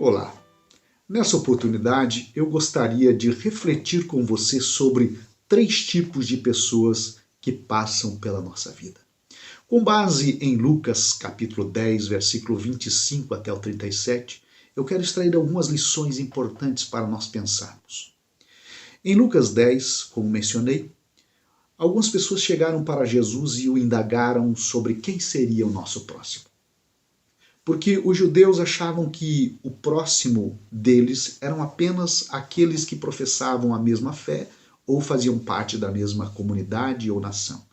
Olá! Nessa oportunidade, eu gostaria de refletir com você sobre 3 tipos de pessoas que passam pela nossa vida. Com base em Lucas capítulo 10, versículo 25 até o 37, eu quero extrair algumas lições importantes para nós pensarmos. Em Lucas 10, como mencionei, algumas pessoas chegaram para Jesus e o indagaram sobre quem seria o nosso próximo. Porque os judeus achavam que o próximo deles eram apenas aqueles que professavam a mesma fé ou faziam parte da mesma comunidade ou nação.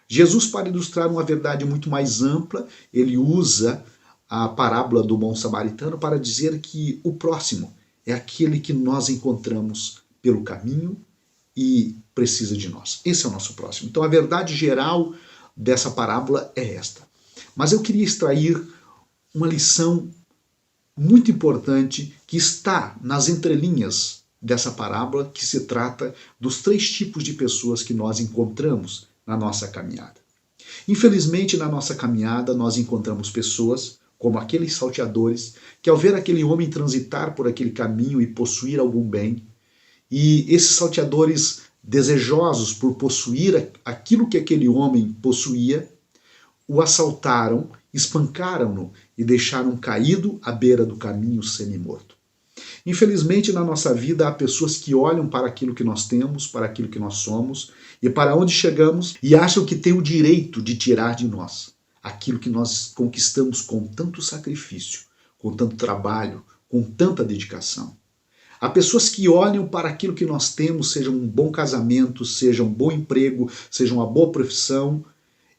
Jesus, para ilustrar uma verdade muito mais ampla, ele usa a parábola do bom samaritano para dizer que o próximo é aquele que nós encontramos pelo caminho e precisa de nós. Esse é o nosso próximo. Então a verdade geral dessa parábola é esta. Mas eu queria extrair uma lição muito importante que está nas entrelinhas dessa parábola, que se trata dos 3 tipos de pessoas que nós encontramos na nossa caminhada. Infelizmente, na nossa caminhada, nós encontramos pessoas, como aqueles salteadores, que ao ver aquele homem transitar por aquele caminho e possuir algum bem, e esses salteadores desejosos por possuir aquilo que aquele homem possuía, o assaltaram, espancaram-no e deixaram caído à beira do caminho semi-morto. Infelizmente, na nossa vida, há pessoas que olham para aquilo que nós temos, para aquilo que nós somos e para onde chegamos e acham que têm o direito de tirar de nós aquilo que nós conquistamos com tanto sacrifício, com tanto trabalho, com tanta dedicação. Há pessoas que olham para aquilo que nós temos, seja um bom casamento, seja um bom emprego, seja uma boa profissão,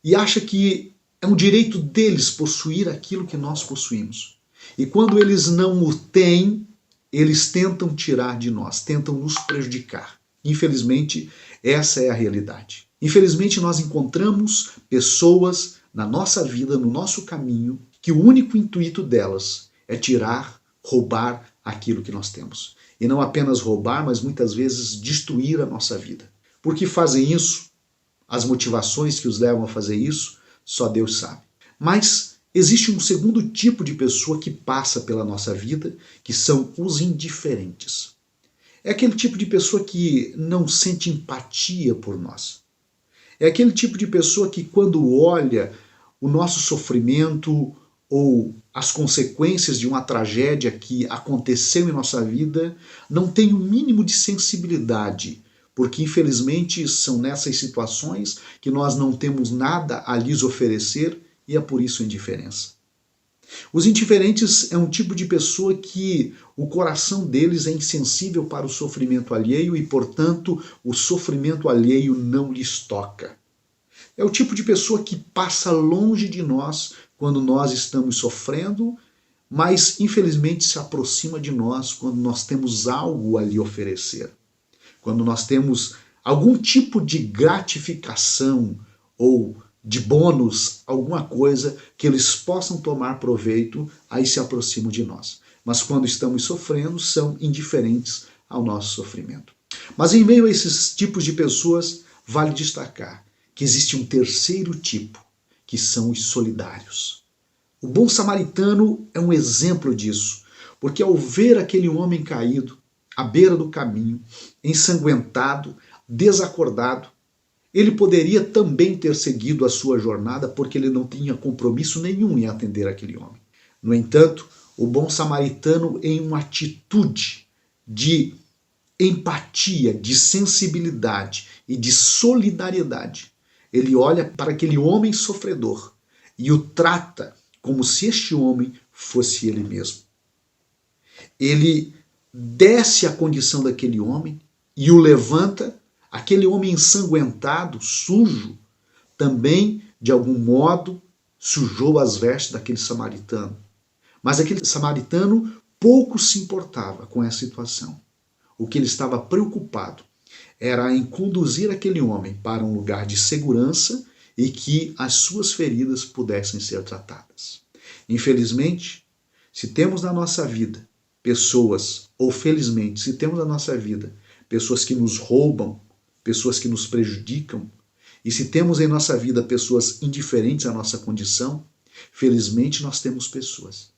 e acham que é um direito deles possuir aquilo que nós possuímos. E quando eles não o têm, eles tentam tirar de nós, tentam nos prejudicar. Infelizmente, essa é a realidade. Infelizmente, nós encontramos pessoas na nossa vida, no nosso caminho, que o único intuito delas é tirar, roubar aquilo que nós temos. E não apenas roubar, mas muitas vezes destruir a nossa vida. Por que fazem isso? As motivações que os levam a fazer isso, só Deus sabe. Mas existe um segundo tipo de pessoa que passa pela nossa vida, que são os indiferentes. É aquele tipo de pessoa que não sente empatia por nós. É aquele tipo de pessoa que, quando olha o nosso sofrimento ou as consequências de uma tragédia que aconteceu em nossa vida, não tem o mínimo de sensibilidade, porque infelizmente são nessas situações que nós não temos nada a lhes oferecer e é por isso a indiferença. Os indiferentes é um tipo de pessoa que o coração deles é insensível para o sofrimento alheio e, portanto, o sofrimento alheio não lhes toca. É o tipo de pessoa que passa longe de nós quando nós estamos sofrendo, mas infelizmente se aproxima de nós quando nós temos algo a lhe oferecer. Quando nós temos algum tipo de gratificação ou de bônus, alguma coisa que eles possam tomar proveito, aí se aproximam de nós. Mas quando estamos sofrendo, são indiferentes ao nosso sofrimento. Mas em meio a esses tipos de pessoas, vale destacar que existe um terceiro tipo, que são os solidários. O bom samaritano é um exemplo disso, porque ao ver aquele homem caído, à beira do caminho, ensanguentado, desacordado, ele poderia também ter seguido a sua jornada porque ele não tinha compromisso nenhum em atender aquele homem. No entanto, o bom samaritano, em uma atitude de empatia, de sensibilidade e de solidariedade, ele olha para aquele homem sofredor e o trata como se este homem fosse ele mesmo. Ele desce a condição daquele homem e o levanta. Aquele homem ensanguentado, sujo, também, de algum modo, sujou as vestes daquele samaritano. Mas aquele samaritano pouco se importava com essa situação. O que ele estava preocupado era em conduzir aquele homem para um lugar de segurança e que as suas feridas pudessem ser tratadas. Infelizmente, se temos na nossa vida pessoas, ou felizmente, se temos na nossa vida pessoas que nos roubam, pessoas que nos prejudicam, e se temos em nossa vida pessoas indiferentes à nossa condição, felizmente nós temos pessoas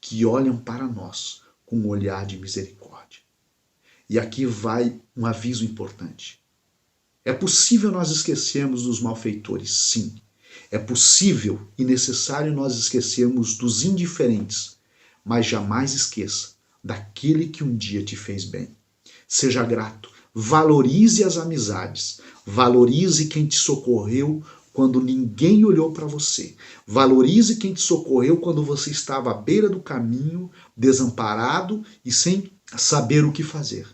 que olham para nós com um olhar de misericórdia. E aqui vai um aviso importante. É possível nós esquecermos dos malfeitores, sim. É possível e necessário nós esquecermos dos indiferentes, mas jamais esqueça daquele que um dia te fez bem. Seja grato, valorize as amizades, valorize quem te socorreu quando ninguém olhou para você. Valorize quem te socorreu quando você estava à beira do caminho, desamparado e sem saber o que fazer.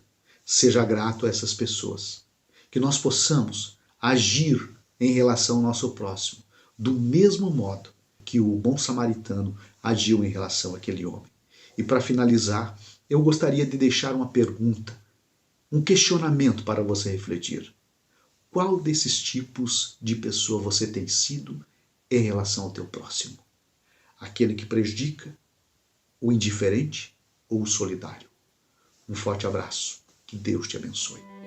Seja grato a essas pessoas. Que nós possamos agir em relação ao nosso próximo, do mesmo modo que o bom samaritano agiu em relação àquele homem. E para finalizar, eu gostaria de deixar uma pergunta, um questionamento para você refletir. Qual desses tipos de pessoa você tem sido em relação ao teu próximo? Aquele que prejudica, o indiferente ou o solidário? Um forte abraço. Que Deus te abençoe.